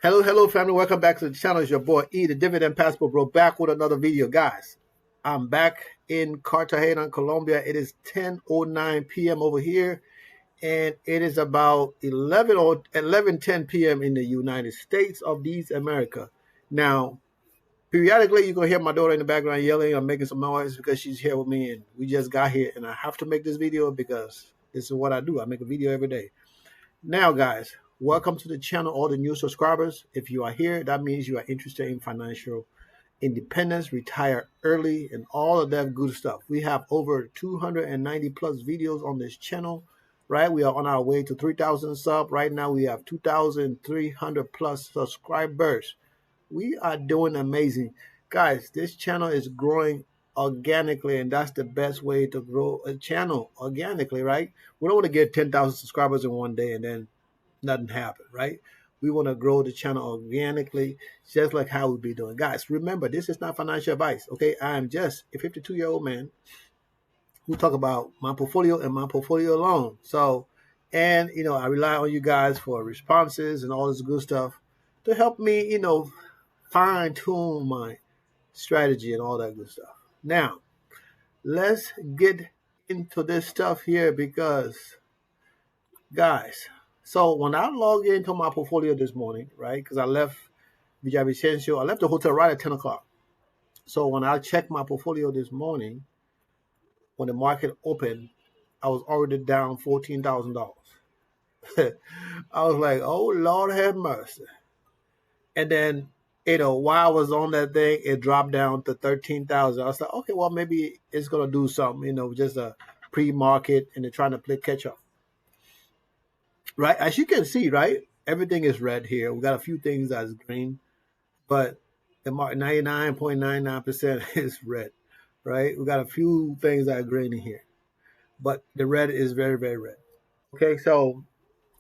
Hello, family. Welcome back to the channel. It's your boy E, the Dividend Passport Bro, back with another video, guys. I'm back in Cartagena, Colombia. It is 10:09 p.m. over here, and it is about 11:10 p.m. in the United States of these America. Now, periodically, you're gonna hear my daughter in the background yelling or making some noise because she's here with me, and we just got here, and I have to make this video because this is what I do. I make a video every day. Now, guys, welcome to the channel, all the new subscribers. If you are here, that means you are interested in financial independence, retire early, and all of that good stuff. We have over 290 plus videos on this channel, right? We are on our way to 3,000 subs. Right now, we have 2,300 plus subscribers. We are doing amazing. Guys, this channel is growing organically, and that's the best way to grow a channel organically, right? We don't want to get 10,000 subscribers in one day and then nothing happen, right? We want to grow the channel organically, just like how we be doing. Guys, remember, this is not financial advice, okay? I am just a 52-year-old man who talk about my portfolio and my portfolio alone. So, and, I rely on you guys for responses and all this good stuff to help me, fine tune my strategy and all that good stuff. Now, let's get into this stuff here because, guys, so when I logged into my portfolio this morning, right, because I left Villavicencio, I left the hotel right at 10 o'clock. So when I checked my portfolio this morning, when the market opened, I was already down $14,000. I was like, oh, Lord have mercy. And then, while I was on that thing, it dropped down to 13,000. I was like, okay, well, maybe it's going to do something, just a pre-market and they're trying to play catch up. Right? As you can see, right? Everything is red here. We got a few things that's green, but the market 99.99% is red, right? We got a few things that are green in here, but the red is very, very red. Okay, so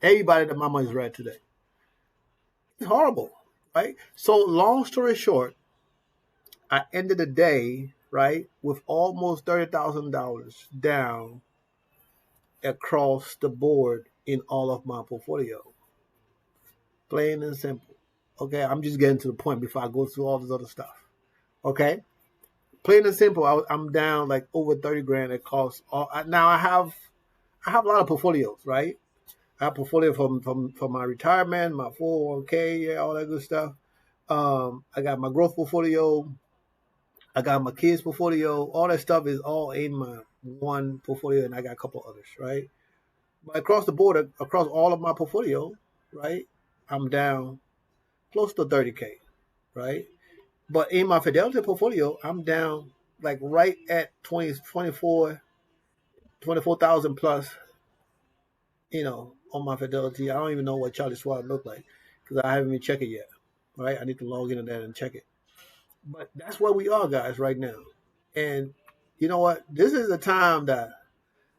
everybody, the mama is red today. It's horrible, right? So long story short, I ended the day, right, with almost $30,000 down across the board in all of my portfolio. Plain and simple. Okay, I'm just getting to the point before I go through all this other stuff. Okay, plain and simple. I'm down like over 30 grand. It costs. Now I have a lot of portfolios, right? I have portfolio from my retirement, my 401k, yeah, all that good stuff. I got my growth portfolio. I got my kids portfolio. All that stuff is all in my one portfolio, and I got a couple others, right? But across the board, across all of my portfolio, right, I'm down close to 30K, right? But in my Fidelity portfolio, I'm down like right at 24,000 plus, on my Fidelity. I don't even know what Charlie Schwab looked like because I haven't even checked it yet, right? I need to log into that and check it. But that's where we are, guys, right now. And you know what? This is the time that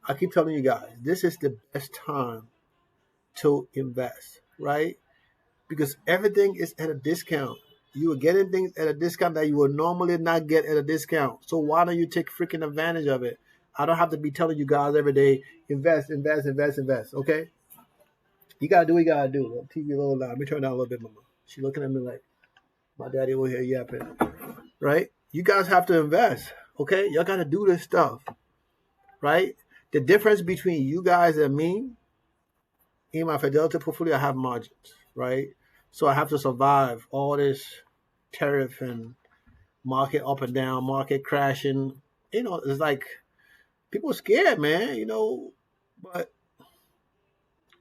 I keep telling you guys, this is the best time to invest, right? Because everything is at a discount. You are getting things at a discount that you would normally not get at a discount. So why don't you take freaking advantage of it? I don't have to be telling you guys every day, invest, invest, invest, invest. Okay? You gotta do what you gotta do. TV a little loud. Let me turn down a little bit, mama. She's looking at me like my daddy over here yapping. Right? You guys have to invest. Okay? Y'all gotta do this stuff. Right? The difference between you guys and me, in my Fidelity portfolio, I have margins, right? So I have to survive all this tariff and market up and down, market crashing. It's like people are scared, man, but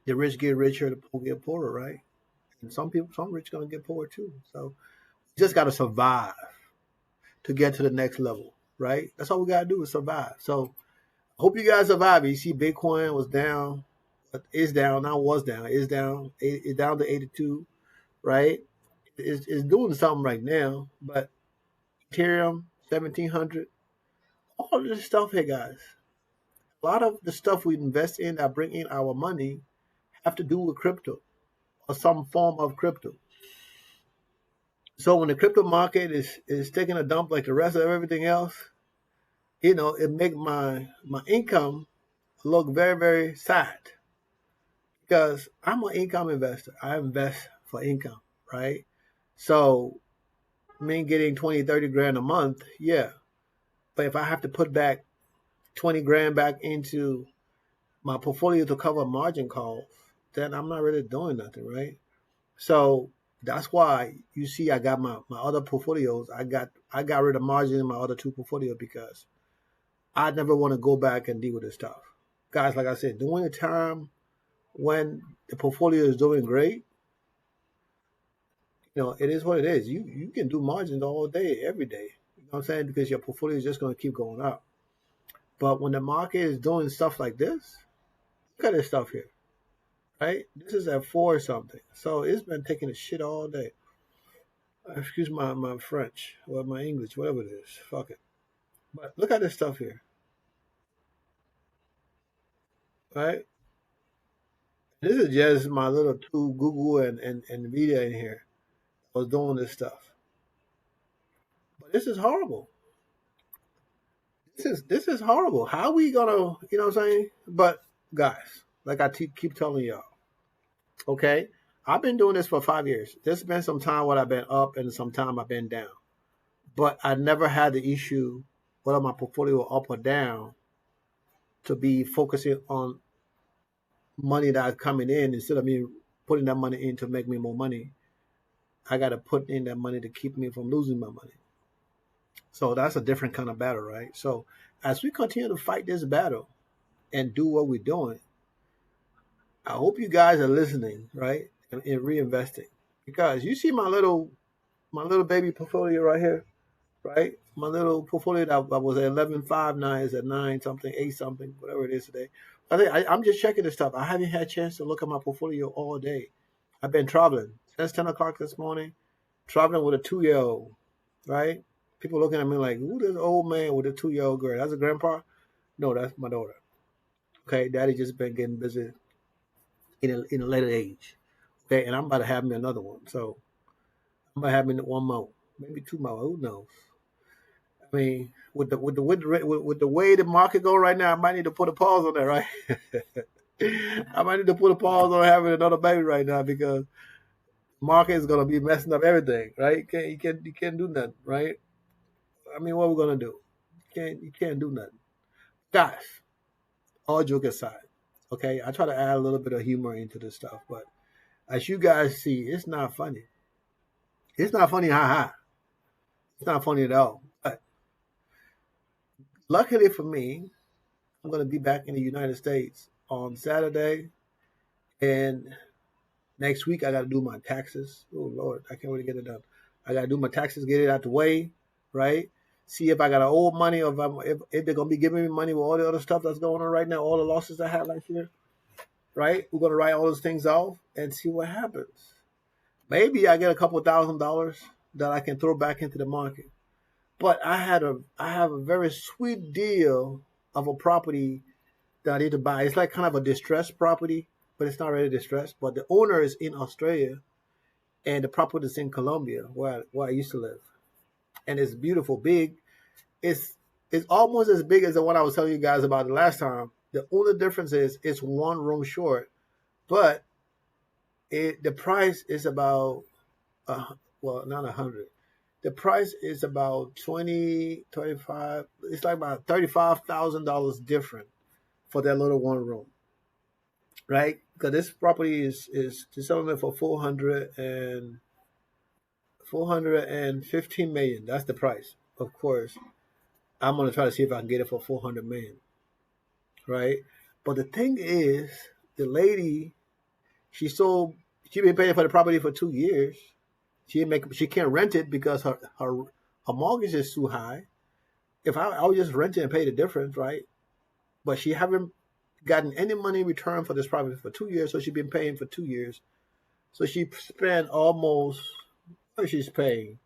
the rich get richer, the poor get poorer, right? And some rich gonna get poorer too. So you just gotta survive to get to the next level, right? That's all we gotta do is survive. So I hope you guys survive. You see Bitcoin was down, but it's down, now was down. It's down, it's down to 82, right? It's doing something right now, but Ethereum 1700, all of this stuff here, guys. A lot of the stuff we invest in that bring in our money have to do with crypto or some form of crypto. So when the crypto market is taking a dump like the rest of everything else, it make my income look very, very sad because I'm an income investor. I invest for income, right? So me getting 20, 30 grand a month, yeah. But if I have to put back 20 grand back into my portfolio to cover margin calls, then I'm not really doing nothing, right? So that's why you see I got my other portfolios. I got rid of margin in my other two portfolios because I never want to go back and deal with this stuff. Guys, like I said, during the time when the portfolio is doing great, it is what it is. You can do margins all day, every day. You know what I'm saying? Because your portfolio is just going to keep going up. But when the market is doing stuff like this, look at this stuff here, right? This is at 4 something. So it's been taking a shit all day. Excuse my French or my English, whatever it is. Fuck it. But look at this stuff here, right? This is just my little two Google and Nvidia in here. I was doing this stuff. But this is horrible. This is horrible. How we gonna, you know what I'm saying? But guys, like I keep telling y'all, okay, I've been doing this for 5 years. There's been some time where I've been up and some time I've been down, but I never had the issue whether my portfolio up or down to be focusing on money that's coming in instead of me putting that money in to make me more money. I got to put in that money to keep me from losing my money. So that's a different kind of battle, right? So as we continue to fight this battle and do what we're doing, I hope you guys are listening, right? And reinvesting. Because you see my little baby portfolio right here, right? My little portfolio that was at 11.5 now is at 9 something, 8 something, whatever it is today. I'm just checking this stuff. I haven't had a chance to look at my portfolio all day. I've been traveling since 10 o'clock this morning, traveling with a 2-year-old, right? People looking at me like, who this old man with a 2-year-old girl? That's a grandpa? No, that's my daughter. Okay, daddy just been getting busy in a later age. Okay, and I'm about to have me another one. So I'm about to have me one more, maybe 2 more. Who knows? I mean, with the way the market go right now, I might need to put a pause on that, right? I might need to put a pause on having another baby right now because market is gonna be messing up everything, right? You can't do nothing, right? I mean, what are we gonna do? You can't do nothing, guys. All joke aside, okay. I try to add a little bit of humor into this stuff, but as you guys see, it's not funny. It's not funny, haha. It's not funny at all. But luckily for me, I'm gonna be back in the United States on Saturday, and next week I got to do my taxes. Oh Lord, I can't really get it done. I got to do my taxes, get it out the way, right? See if I got to owe money or if they're gonna be giving me money with all the other stuff that's going on right now, all the losses I had last year, right? We're gonna write all those things off and see what happens. Maybe I get a couple $1,000s that I can throw back into the market. But I have a very sweet deal of a property that I need to buy. It's like kind of a distressed property, but it's not really distressed. But the owner is in Australia, and the property is in Colombia, where I used to live, and it's beautiful, big. It's almost as big as the one I was telling you guys about the last time. The only difference is it's one room short, but the price is about well, not 100. The price is about 20, 25. It's like about $35,000 different for that little one room, right? Because this property is selling it for 415 million. That's the price. Of course, I'm gonna try to see if I can get it for 400 million, right? But the thing is, the lady, she sold. She been paying for the property for 2 years. She can't rent it because her mortgage is too high. If I would just rent it and pay the difference, right? But she haven't gotten any money in return for this property for 2 years, so she's been paying for 2 years. So she spent almost what she's paying.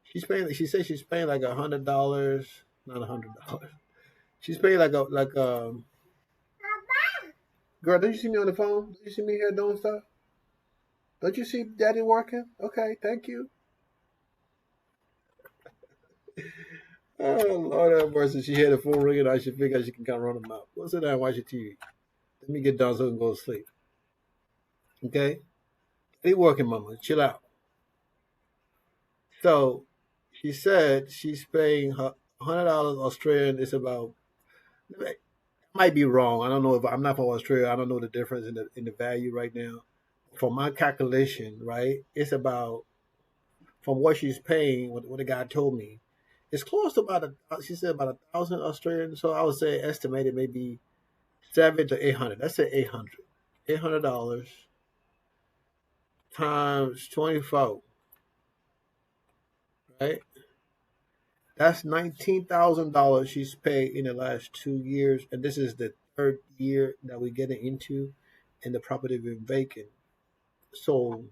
She's paying. She said she's paying like $100, not $100. She's paying like a girl. Don't you see me on the phone? Don't you see me here doing stuff? Don't you see Daddy working? Okay, thank you. Oh Lord have mercy. She had the phone ringing. I should figure she can kind of run them out. Go sit down and watch your TV. Let me get done so I can go to sleep. Okay? Daddy working, Mama. Chill out. So she said she's paying her $100 Australian. It's about, I might be wrong. I don't know if I'm not from Australia. I don't know the difference in the value right now. From my calculation, right, it's about, from what she's paying, what the guy told me, it's close to about she said about 1,000 Australian. So I would say estimated maybe 700 to 800. Let's say 800. $800 times 24, right? That's $19,000 she's paid in the last 2 years, and this is the third year that we're getting into, and the property been vacant. So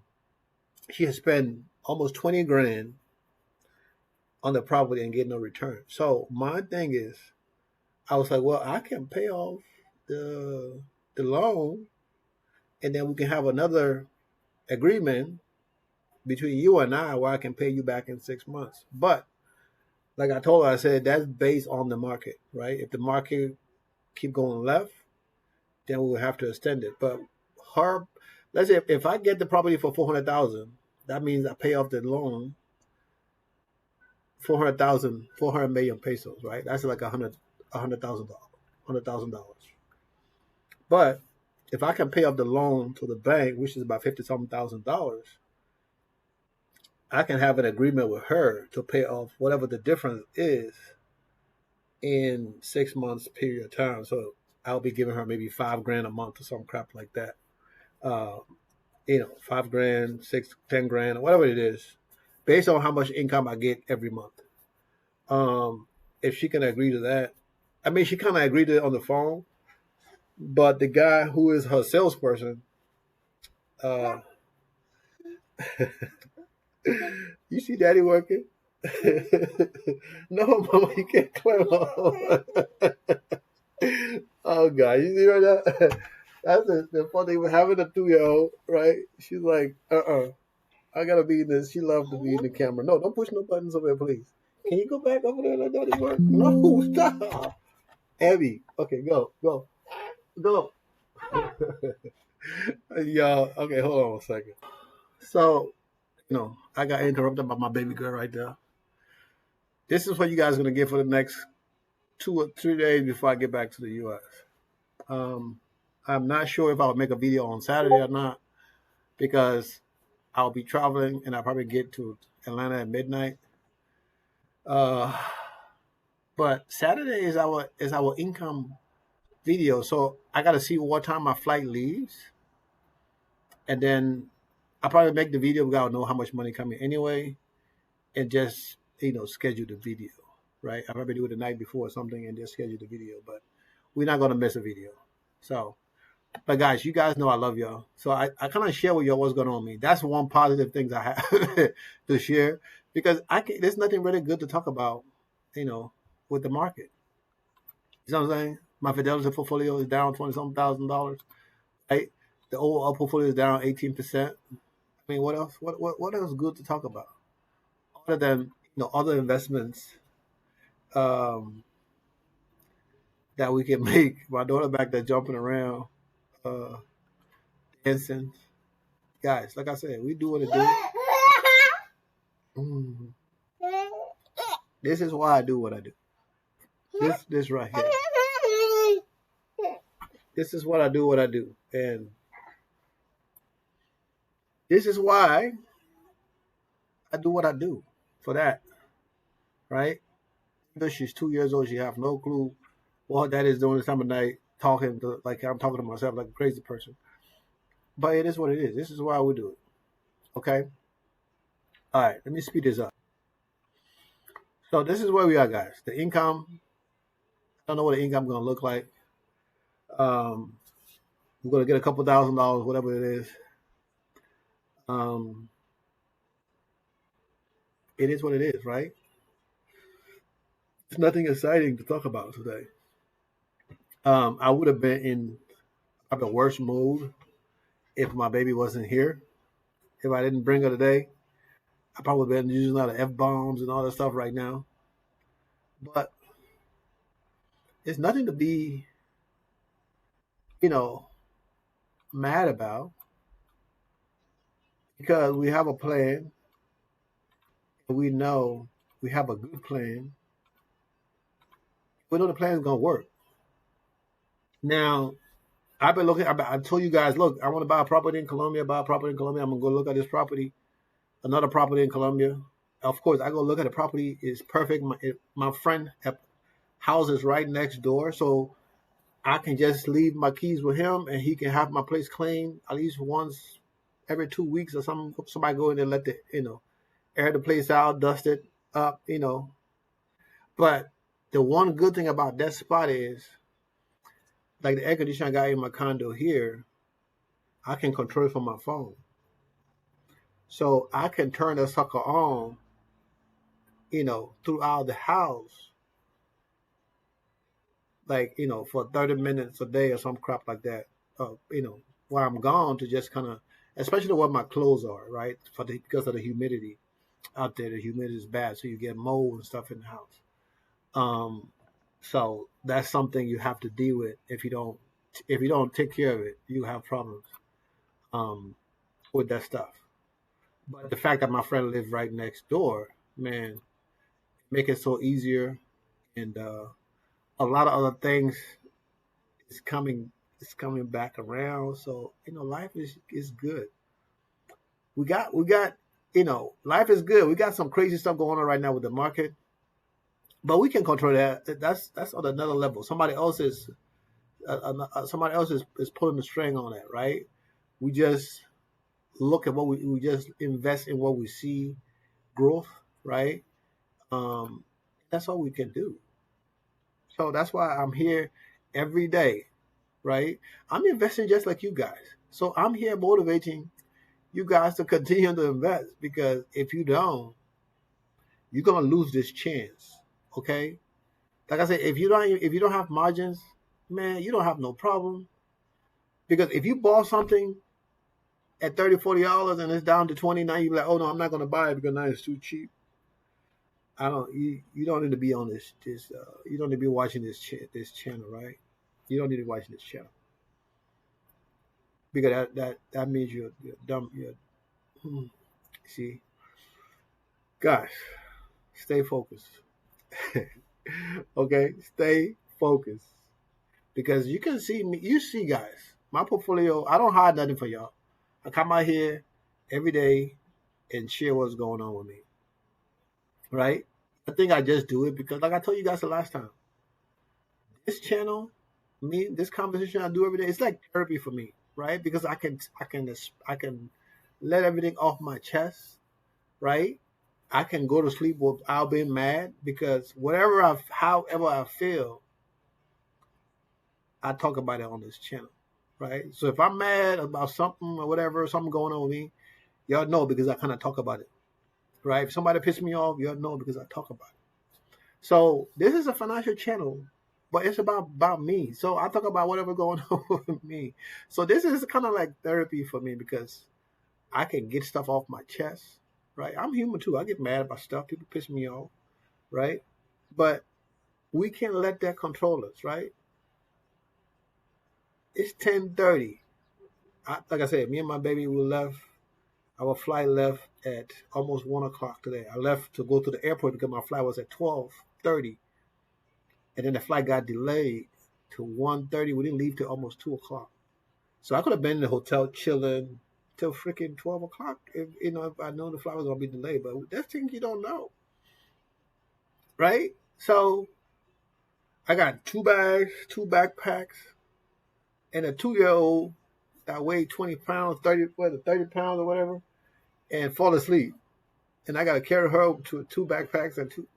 she has spent almost 20 grand on the property and get no return. So my thing is, I was like, well, I can pay off the the loan, and then we can have another agreement between you and I where I can pay you back in 6 months. But like I told her, I said that's based on the market, right? If the market keep going left, then we will have to extend it. But her, let's say if I get the property for 400,000, that means I pay off the loan 400,000, 400 million pesos, right? That's like $100,000. But if I can pay off the loan to the bank, which is about 50 something $1,000, I can have an agreement with her to pay off whatever the difference is in 6 months period of time. So I'll be giving her maybe 5 grand a month or some crap like that. 5 grand, 10 grand, whatever it is, based on how much income I get every month. If she can agree to that, I mean, she kind of agreed to it on the phone, but the guy who is her salesperson, uh, you see Daddy working? No, Mama, you can't climb on. Oh God, you see right now? That's the funny thing with having a 2-year-old, right? She's like, I gotta be in this. She loves to be in the camera. No, don't push no buttons over there, please. Can you go back over there and let Daddy work? No, stop. Abby, okay, go. Y'all, okay, hold on a second. So, I got interrupted by my baby girl right there. This is what you guys are gonna get for the next 2 or 3 days before I get back to the U.S. Um, I'm not sure if I'll make a video on Saturday or not because I'll be traveling and I'll probably get to Atlanta at midnight. Uh, but Saturday is our income video, so I got to see what time my flight leaves, and then I'll probably make the video. We gotta know how much money coming anyway, and just schedule the video. Right? I'll probably do it the night before or something, and just schedule the video. But we're not gonna miss a video. So, but guys, you guys know I love y'all. So I kind of share with y'all what's going on with me. That's one positive thing I have to share because there's nothing really good to talk about, with the market. You know what I'm saying? My Fidelity portfolio is down 20 something $1,000. Right? The overall portfolio is down 18%. I mean, what else? What else good to talk about other than other investments that we can make? My daughter back there jumping around, uh, dancing. Guys, like I said, we do what it do. Mm. This is why I do what I do. This right here. This is what I do. What I do, and this is why I do what I do. For that, right? Because she's 2 years old, she have no clue what that is doing this time of night, talking to, like I'm talking to myself like a crazy person. But it is what it is. This is why we do it. Okay. All right. Let me speed this up. So this is where we are, guys. The income. I don't know what the income is going to look like. We're going to get a couple $1,000, whatever it is. It is what it is, right? There's nothing exciting to talk about today. I would have been in a worse mood if my baby wasn't here. If I didn't bring her today, I probably been using a lot of F-bombs and all that stuff right now. But it's nothing to be, mad about because we have a plan we know we have a good plan, we know the plan is gonna work. Now, I've been looking. I told you guys, look, I want to buy a property in Colombia. Buy a property in Colombia. I'm gonna go look at this property, another property in Colombia. Of course, I go look at the property. It's perfect. My friend house is right next door, so I can just leave my keys with him, and he can have my place cleaned at least once every 2 weeks or something. Somebody go in and let the air the place out, dust it up. But the one good thing about that spot is, like the air conditioner I got in my condo here, I can control it from my phone. So I can turn the sucker on, throughout the house, like, for 30 minutes a day or some crap like that, while I'm gone to just kind of, especially where my clothes are, right? Because of the humidity out there. The humidity is bad. So you get mold and stuff in the house. So that's something you have to deal with. If you don't take care of it, you have problems with that stuff. But the fact that my friend lives right next door, man, make it so easier, and a lot of other things is coming back around. So life is good. We got life is good. We got some crazy stuff going on right now with the market, but we can control that. That's on another level. Somebody else is pulling the string on that, right? We just look at we just invest in what we see growth, right? Um, that's all we can do. So that's why I'm here every day, right? I'm investing just like you guys. So I'm here motivating you guys to continue to invest, because if you don't, you're gonna lose this chance. Okay? Like I said, if you don't have margins, man, you don't have no problem. Because if you bought something at $30, $40 and it's down to 20, now you're like, oh no, I'm not gonna buy it because now it's too cheap. I don't. You don't need to be on this. You don't need to be watching this channel, right? You don't need to be watching this channel, because that means you're dumb. See, guys, stay focused. Okay, stay focused, because you can see me. You see, guys, my portfolio. I don't hide nothing for y'all. I come out here every day and share what's going on with me, right? I think I just do it because, like I told you guys the last time, this channel, this conversation I do every day, it's like therapy for me, right? Because I can let everything off my chest, right? I can go to sleep without being mad, because however I feel, I talk about it on this channel, right? So if I'm mad about something or whatever, something going on with me, y'all know, because I kind of talk about it, right? If somebody pissed me off, y'all know, because I talk about it. So this is a financial channel, but it's about me. So I talk about whatever going on with me. So this is kind of like therapy for me, because I can get stuff off my chest, right? I'm human too. I get mad about stuff. People piss me off, right? But we can't let that control us, right? It's 10:30. Like I said, me and my baby, we left. Our flight left at almost 1 o'clock today. I left to go to the airport because my flight was at 12:30, and then the flight got delayed to 1:30. We didn't leave till almost 2 o'clock. So I could have been in the hotel chilling till freaking 12 o'clock if I know the flight was gonna be delayed. But that's things you don't know, right? So I got 2 bags, 2 backpacks, and a 2-year-old that weighed 20 pounds, 30 pounds or whatever, and fall asleep. And I got to carry her to 2 backpacks and two.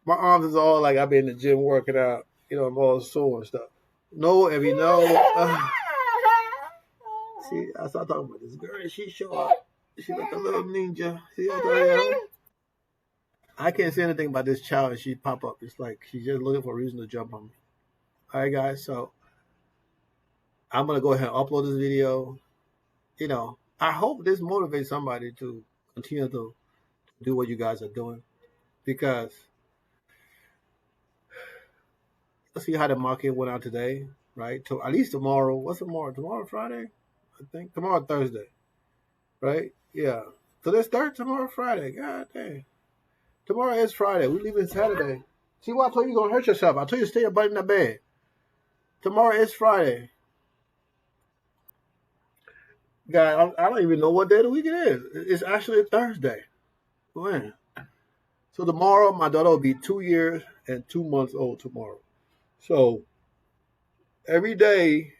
My arms is all like I've been in the gym working out. I'm all sore and stuff. No, if you know. See, I start talking about this girl. She show up. She like a little ninja. See what I am? I can't say anything about this child, and she pop up. It's like she's just looking for a reason to jump on me. All right, guys. So I'm gonna go ahead and upload this video. I hope this motivates somebody to continue to do what you guys are doing, because let's see how the market went out today, right? To at least tomorrow. What's tomorrow? Tomorrow Friday, I think. Tomorrow Thursday, right? Yeah. So this third tomorrow Friday. God dang. Tomorrow is Friday. We leaving Saturday. See why I told you you're gonna hurt yourself. I told you to stay your butt in the bed. Tomorrow is Friday. God, I don't even know what day of the week it is. It's actually Thursday. When? So tomorrow my daughter will be 2 years and 2 months old tomorrow. So every day,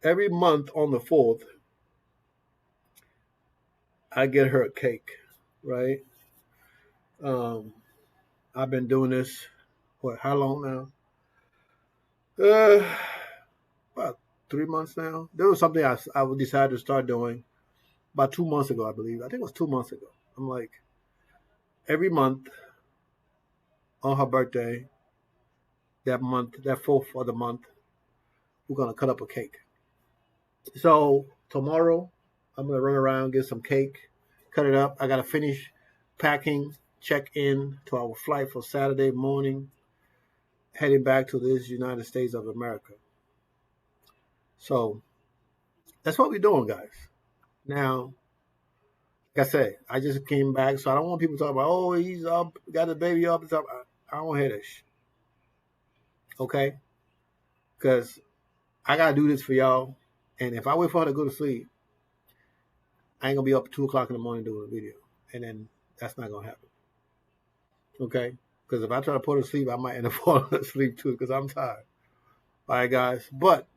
every month on the 4th, I get her a cake, right? Um, I've been doing this, how long now? About 3 months now. There was something I decided to start doing about 2 months ago, I believe. I think it was 2 months ago. I'm like, every month on her birthday, that month, that 4th of the month, we're going to cut up a cake. So tomorrow, I'm going to run around, get some cake, cut it up. I got to finish packing, check in to our flight for Saturday morning, heading back to this United States of America. So that's what we're doing, guys. Now, like I said, I just came back, so I don't want people talking about, oh, he's up, got the baby up and stuff. I don't want to hear that shit. Okay? Because I got to do this for y'all. And if I wait for her to go to sleep, I ain't going to be up at 2 o'clock in the morning doing a video. And then that's not going to happen. Okay? Because if I try to put her to sleep, I might end up falling asleep too because I'm tired. All right, guys. But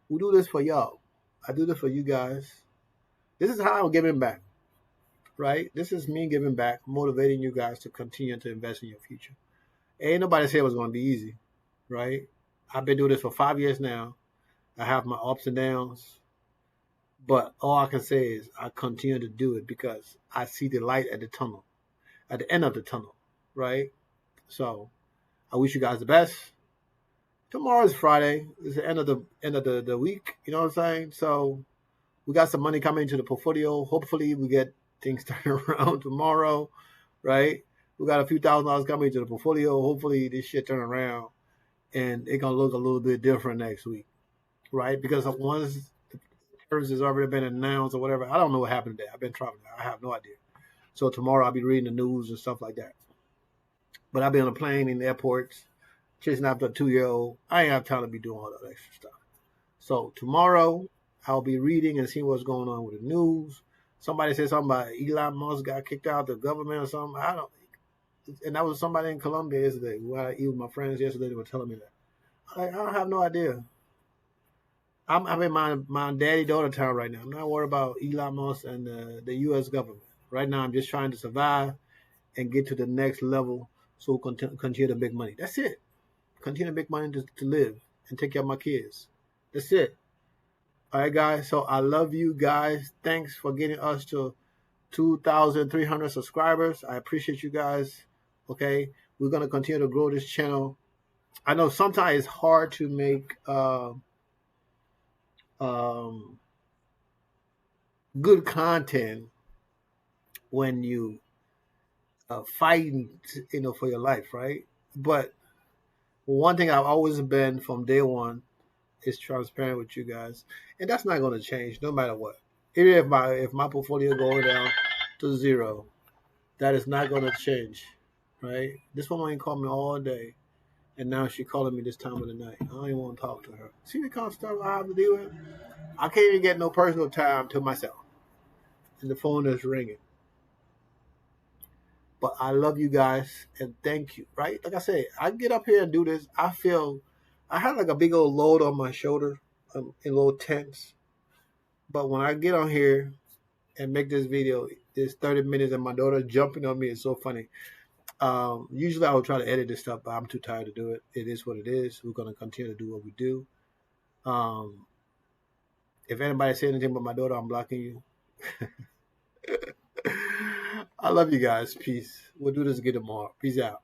we do this for y'all. I do this for you guys. This is how I'm giving back. Right? This is me giving back, motivating you guys to continue to invest in your future. Ain't nobody said it was going to be easy. Right? I've been doing this for 5 years now. I have my ups and downs. But all I can say is I continue to do it because I see the light at the tunnel, at the end of the tunnel, right? So I wish you guys the best. Tomorrow is Friday. It's the end of the week. You know what I'm saying? So we got some money coming into the portfolio. Hopefully we get things turned around tomorrow, right? We got a few $1,000s coming into the portfolio. Hopefully this shit turn around and it's gonna look a little bit different next week, right? Because once has already been announced or whatever. I don't know what happened there. I've been traveling. I have no idea. So tomorrow I'll be reading the news and stuff like that. But I'll be on a plane in the airports, chasing after a 2-year-old. I ain't have time to be doing all that extra stuff. So tomorrow I'll be reading and seeing what's going on with the news. Somebody said something about Elon Musk got kicked out of the government or something. I don't. And that was somebody in Colombia yesterday. Even my friends yesterday they were telling me that. I don't have no idea. I'm in my daddy-daughter town right now. I'm not worried about Elon Musk and the U.S. government. Right now, I'm just trying to survive and get to the next level so we continue to make money. That's it. Continue to make money to live and take care of my kids. That's it. All right, guys. So I love you guys. Thanks for getting us to 2,300 subscribers. I appreciate you guys. Okay. We're going to continue to grow this channel. I know sometimes it's hard to make good content when you fighting, for your life, right? But one thing I've always been from day one is transparent with you guys, and that's not going to change no matter what. Even if my portfolio going down to zero, that is not going to change, right? This woman ain't called me all day, and now she's calling me this time of the night. I don't even want to talk to her. See the kind of stuff I have to deal with? I can't even get no personal time to myself, and the phone is ringing. But I love you guys and thank you, right? Like I said, I get up here and do this. I feel I have like a big old load on my shoulder. I'm a little tense. But when I get on here and make this video, this 30 minutes and my daughter jumping on me is so funny. Usually I would try to edit this stuff, but I'm too tired to do it. It is what it is. We're going to continue to do what we do. If anybody say anything about my daughter, I'm blocking you. I love you guys. Peace. We'll do this again tomorrow. Peace out.